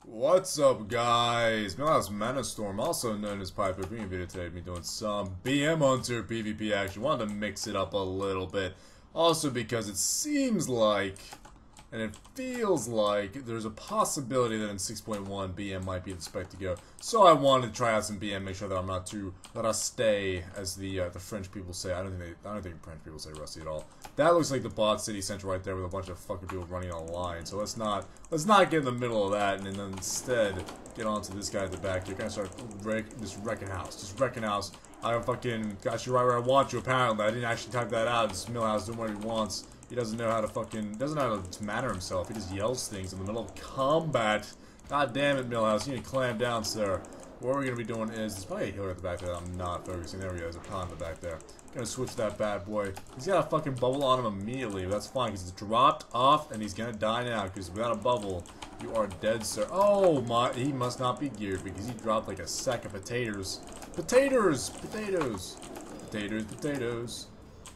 What's up, guys? Millhouse Manastorm, also known as Pypo, bringing a video today of me doing some BM Hunter PvP action. Wanted to mix it up a little bit. Also because it seems like, and it feels like, there's a possibility that in 6.1 BM might be the spec to go. So I wanted to try out some BM, make sure that I'm not too, that I stay, as the French people say. I don't think French people say rusty at all. That looks like the bot city center right there with a bunch of fucking people running on a line. So let's not get in the middle of that, and then instead get on to this guy at the back. You're gonna start just wrecking house. I fucking got you right where I want you. Apparently, I didn't actually type that out. This Millhouse doing what he wants. He doesn't know how to doesn't know how to manner himself. He just yells things in the middle of combat. God damn it, Millhouse. You need to clam down, sir. What we're gonna be doing is, there's probably a healer at the back there that I'm not focusing. There we go, there's a pond in the back there. Gonna switch that bad boy. He's got a fucking bubble on him immediately, but that's fine, because it's dropped off, and he's gonna die now, because without a bubble, you are dead, sir. Oh my, he must not be geared, because he dropped like a sack of potatoes. Potatoes!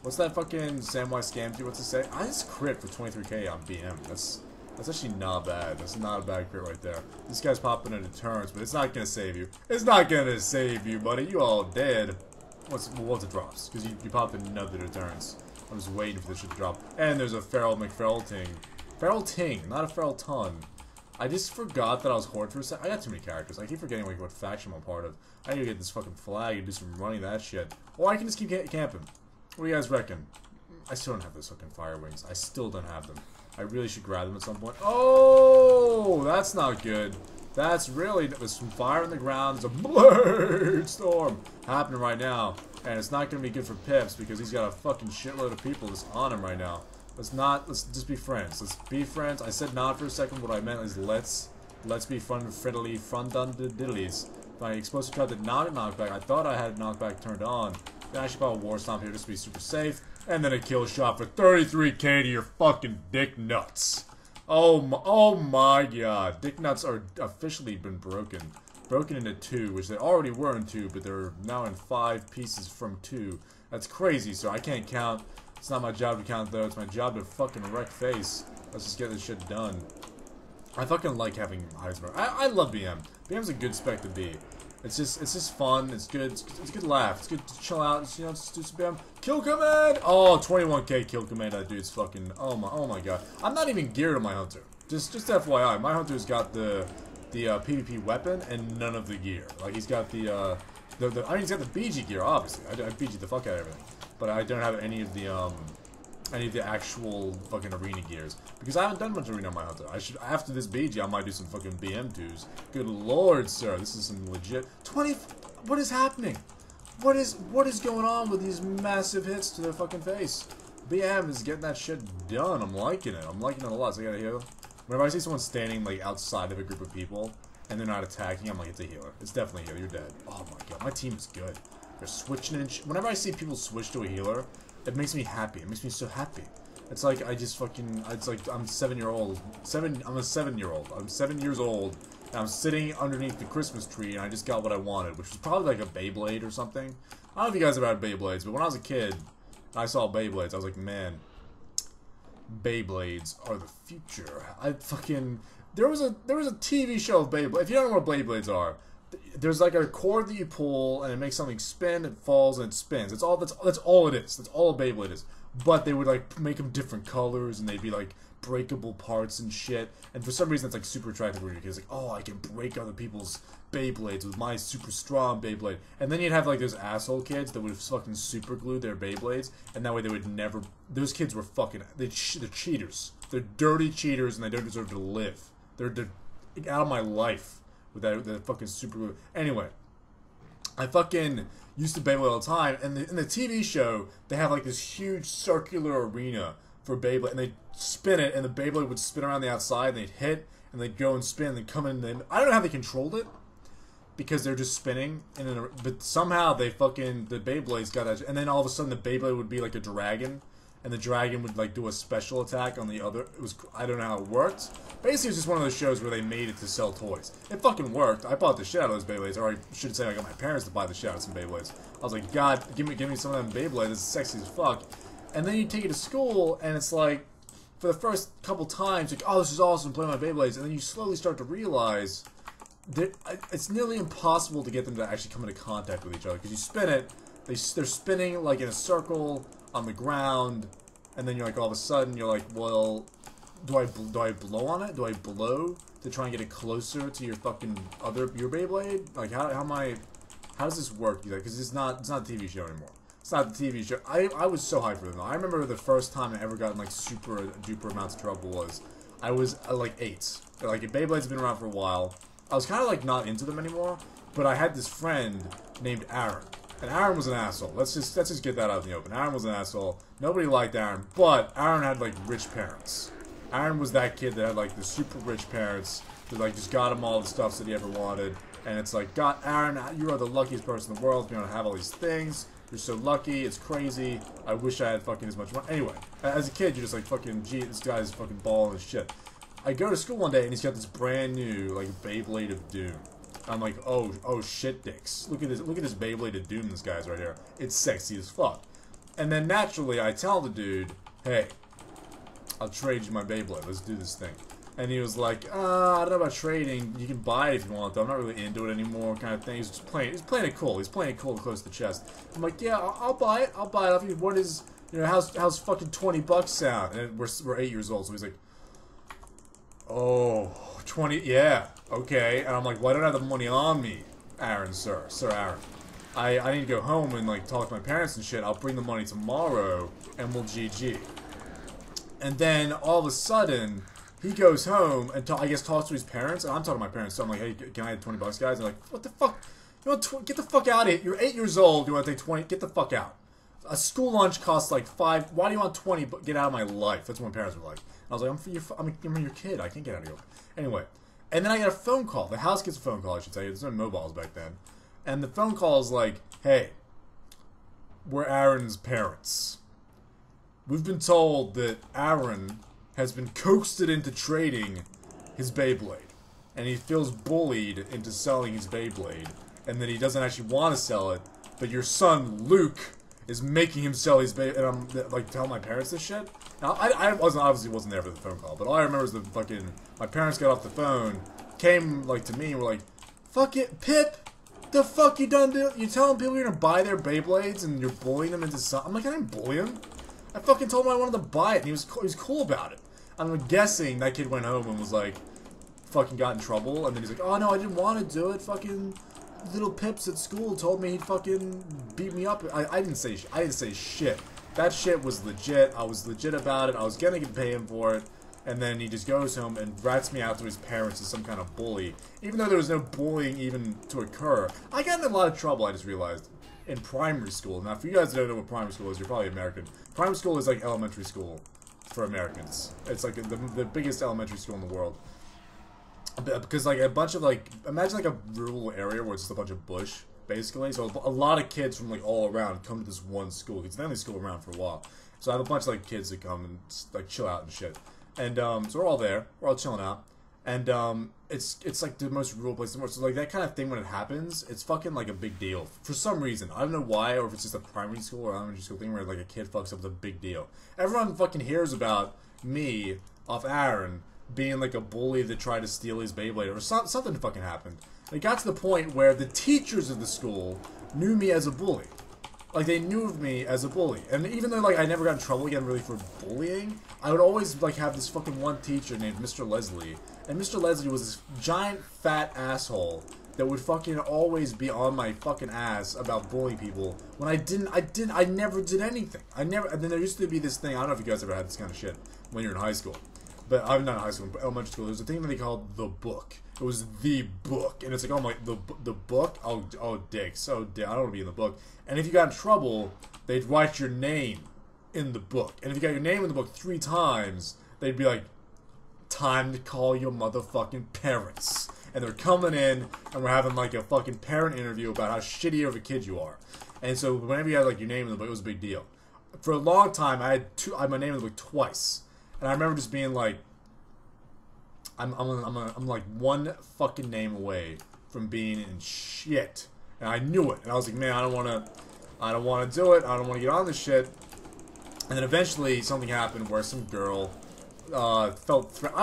What's that fucking Samwise scam do? What's it say? I just crit for 23k on BM. That's actually not bad. That's not a bad crit right there. This guy's popping into turns, but it's not gonna save you. It's not gonna save you, buddy. You all dead. Once it drops, because you popped another turns. I'm just waiting for this shit to drop. And there's a Feral McFeralting. Feral Ting, not a Feral Ton. I just forgot that I was Horde for a sec. I got too many characters. I keep forgetting like what faction I'm a part of. I need to get this fucking flag and do some running that shit. Or I can just keep camping. What do you guys reckon? I still don't have those fucking fire wings. I still don't have them. I really should grab them at some point. Oh, that's not good. That's really, there's some fire in the ground. There's a blade storm happening right now. And it's not going to be good for Pips because he's got a fucking shitload of people just on him right now. Let's just be friends. Let's be friends. I said not for a second. What I meant is let's be friendly, diddlies. My explosive tried to knockback. I thought I had knockback turned on. Then I should call a war stomp here just to be super safe. And then a kill shot for 33k to your fucking dick nuts. Oh my god. Dick nuts are officially been broken. Broken into 2, which they already were in 2, but they're now in 5 pieces from 2. That's crazy, so I can't count. It's not my job to count, though. It's my job to fucking wreck face. Let's just get this shit done. I fucking like having Heisenberg. I love BM. BM's a good spec to be. It's just fun. It's good. It's a good laugh. It's good to chill out. Just, you know, just do some BM. Kill command! Oh, 21k kill command. That dude's fucking. Oh my god. I'm not even geared on my hunter. Just FYI, my hunter's got the PvP weapon and none of the gear. Like he's got I mean he's got the BG gear, obviously. I BG the fuck out of everything, but I don't have any of the actual fucking arena gears because I haven't done much arena on my hunter. I should, after this BG, I might do some fucking BM2s. Good lord, sir, this is some legit 20. What is happening? What is going on with these massive hits to their fucking face? BM is getting that shit done. I'm liking it. I'm liking it a lot. So I gotta heal. Whenever I see someone standing like outside of a group of people and they're not attacking, I'm like, it's a healer. It's definitely a healer. You're dead. Oh my god, my team is good. They're switching in. Whenever I see people switch to a healer, it makes me happy. It makes me so happy. It's like I just fucking. It's like I'm 7-year-old. I'm a 7-year-old. I'm 7 years old, and I'm sitting underneath the Christmas tree, and I just got what I wanted, which was probably like a Beyblade or something. I don't know if you guys have had Beyblades, but when I was a kid, and I saw Beyblades, I was like, man. Beyblades are the future. There was a TV show of Beyblades. If you don't know what Beyblades are, there's like a cord that you pull and it makes something spin, it falls, and it spins. That's all it is. That's all a Beyblade is. But they would like make them different colors and they'd be like breakable parts and shit. And for some reason, it's like super attractive where your kids like, oh, I can break other people's Beyblades with my super strong Beyblade. And then you'd have like those asshole kids that would fucking super glue their Beyblades, and that way they would never. Those kids were fucking. They're cheaters. They're dirty cheaters, and they don't deserve to live. They're out of my life with that fucking super glue. Anyway, I fucking used to Beyblade all the time, and in the TV show they have like this huge circular arena for Beyblade, and they spin it, and the Beyblade would spin around the outside, and they'd hit, and they'd go and spin, and they'd come in. And I don't know how they controlled it. Because they're just spinning, but somehow the Beyblades got that, and then all of a sudden the Beyblade would be like a dragon, and the dragon would like do a special attack on the other. I don't know how it worked. Basically, it's just one of those shows where they made it to sell toys. It fucking worked. I bought the shit out of those Beyblades, or I should say I got my parents to buy the shit out of some Beyblades. I was like, God, give me some of them Beyblades. It's sexy as fuck. And then you take it to school, and it's like, for the first couple times, like, oh, this is awesome, playing my Beyblades, and then you slowly start to realize that it's nearly impossible to get them to actually come into contact with each other, because you spin it, they're spinning, like, in a circle on the ground, and then you're like, all of a sudden, you're like, well, do I blow on it? Do I blow to try and get it closer to your fucking your Beyblade? Like, how does this work? Because it's not a TV show anymore. It's not the TV show. I was so hyped for them though. I remember the first time I ever got in like super duper amounts of trouble was I was like 8. Like Beyblades have been around for a while. I was kind of like not into them anymore, but I had this friend named Aaron. And Aaron was an asshole. Let's just get that out in the open. Aaron was an asshole. Nobody liked Aaron, but Aaron had like rich parents. Aaron was that kid that had like the super rich parents that like just got him all the stuff that he ever wanted. And it's like, God, Aaron, you are the luckiest person in the world to be able to have all these things. You're so lucky, it's crazy. I wish I had fucking as much money. Anyway, as a kid, you're just like, fucking, gee, this guy's fucking balling his shit. I go to school one day, and he's got this brand new, like, Beyblade of Doom. I'm like, oh shit dicks. Look at this Beyblade of Doom this guy's right here. It's sexy as fuck. And then, naturally, I tell the dude, hey, I'll trade you my Beyblade. Let's do this thing. And he was like, I don't know about trading. You can buy it if you want, though. I'm not really into it anymore, kind of thing. He's just playing. He's playing it cool. He's playing it cool close to the chest. I'm like, yeah, I'll buy it. I'll buy it off you. What is, you know, how's fucking $20 sound? And we're 8 years old, so he's like, oh, 20, yeah, okay. And I'm like, well, I don't have the money on me, Aaron, Sir Aaron. I need to go home and like talk to my parents and shit. I'll bring the money tomorrow, and we'll GG. And then all of a sudden, he goes home and I guess talks to his parents, and I'm talking to my parents, so I'm like, hey, can I have $20, guys? And they're like, what the fuck? You want get the fuck out of here. You're 8 years old, you want to take 20? Get the fuck out. A school lunch costs like 5. Why do you want 20? But get out of my life. That's what my parents were like. And I was like, I'm your kid. I can't get out of here. Anyway, and then I get a phone call. The house gets a phone call, I should say. There's no mobiles back then. And the phone call is like, hey, we're Aaron's parents. We've been told that Aaron has been coaxed into trading his Beyblade. And he feels bullied into selling his Beyblade. And that he doesn't actually want to sell it. But your son, Luke, is making him sell his Beyblade. And I'm, like, telling my parents this shit. Now, I obviously wasn't there for the phone call. But all I remember is the fucking, my parents got off the phone, came, like, to me and were like, fuck it, Pip! The fuck you done do? You telling people you're gonna buy their Beyblades and you're bullying them into something? I'm like, I didn't bully him. I fucking told him I wanted to buy it, and he was cool about it. I'm guessing that kid went home and was like, fucking got in trouble, and then he's like, oh no, I didn't want to do it. Fucking little Pips at school told me he'd fucking beat me up. I didn't say shit. That shit was legit. I was legit about it. I was gonna pay him for it. And then he just goes home and rats me out to his parents as some kind of bully. Even though there was no bullying even to occur. I got in a lot of trouble, I just realized, in primary school. Now, for you guys that don't know what primary school is, you're probably American. Primary school is like elementary school for Americans. It's like the biggest elementary school in the world. Because like a bunch of like, imagine like a rural area where it's just a bunch of bush, basically. So a lot of kids from like all around come to this one school. It's the only school around for a while. So I have a bunch of like kids that come and like chill out and shit. And so we're all there, we're all chilling out, and it's like the most rural place in the world. So like that kind of thing when it happens, it's fucking like a big deal for some reason. I don't know why, or if it's just a primary school or elementary school thing where like a kid fucks up, it's a big deal. Everyone fucking hears about me off Aaron being like a bully that tried to steal his Beyblade or something fucking happened. And it got to the point where the teachers of the school knew me as a bully. Like, they knew of me as a bully. And even though, like, I never got in trouble again, really, for bullying, I would always, like, have this fucking one teacher named Mr. Leslie. And Mr. Leslie was this giant, fat asshole that would fucking always be on my fucking ass about bullying people when I never did anything. And then there used to be this thing, I don't know if you guys ever had this kind of shit when you were in high school. But I'm not in high school, but elementary school. There was a thing that they called the book. It was the book, and it's like, oh my, the book. Oh, dicks. Oh, I don't want to be in the book. And if you got in trouble, they'd write your name in the book. And if you got your name in the book 3 times, they'd be like, time to call your motherfucking parents. And they're coming in, and we're having like a fucking parent interview about how shitty of a kid you are. And so whenever you had like your name in the book, it was a big deal. For a long time, I had my name in the book twice. And I remember just being like, I'm like one fucking name away from being in shit. And I knew it. And I was like, man, I don't want to do it. I don't want to get on this shit. And then eventually something happened where some girl I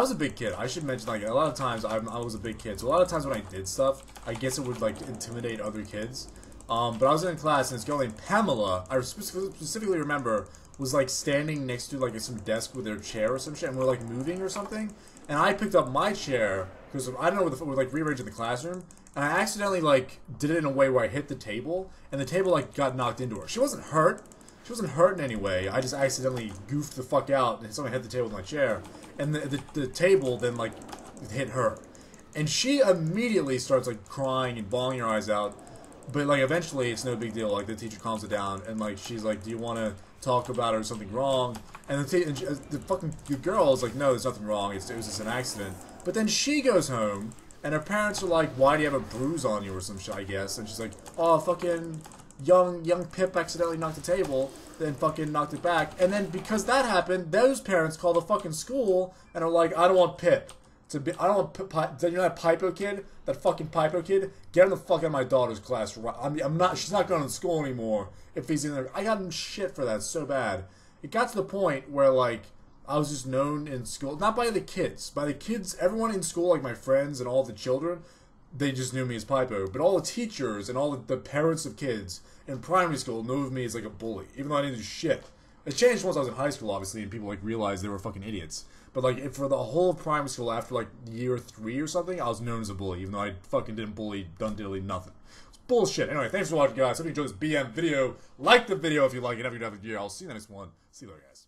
was a big kid. I should mention, like, a lot of times I was a big kid. So a lot of times when I did stuff, I guess it would, like, intimidate other kids. But I was in class, and this girl named Pamela, I specifically remember, was, like, standing next to, like, some desk with their chair or some shit, and we're, like, moving or something. And I picked up my chair, because I don't know what we're, like, rearranging the classroom, and I accidentally, like, did it in a way where I hit the table, and the table, like, got knocked into her. She wasn't hurt. She wasn't hurt in any way. I just accidentally goofed the fuck out, and someone hit the table with my chair. And the table then, like, hit her. And she immediately starts, like, crying and bawling her eyes out. But, like, eventually, it's no big deal. Like, the teacher calms it down, and, like, she's like, do you want to talk about it or something wrong? And the girl is like, no, there's nothing wrong. It was just an accident. But then she goes home, and her parents are like, why do you have a bruise on you or some shit, I guess. And she's like, oh, fucking young Pip accidentally knocked the table, then fucking knocked it back. And then because that happened, those parents call the fucking school and are like, I don't want Pip to be, I don't want you know that Pypo kid? That fucking Pypo kid? Get him the fuck out of my daughter's class. I'm not, she's not going to school anymore if he's in there. I got him shit for that so bad. It got to the point where, like, I was just known in school, not by the kids, everyone in school, like my friends and all the children, they just knew me as Pypo. But all the teachers and all the parents of kids in primary school knew of me as, like, a bully, even though I didn't do shit. It changed once I was in high school, obviously, and people, like, realized they were fucking idiots. But, like, for the whole of primary school, after, like, year 3 or something, I was known as a bully, even though I fucking didn't bully done diddly nothing. It's bullshit. Anyway, thanks for watching, guys. Hope you enjoyed this BM video. Like the video if you like it. If you have a gear, I'll see you in the next one. See you later, guys.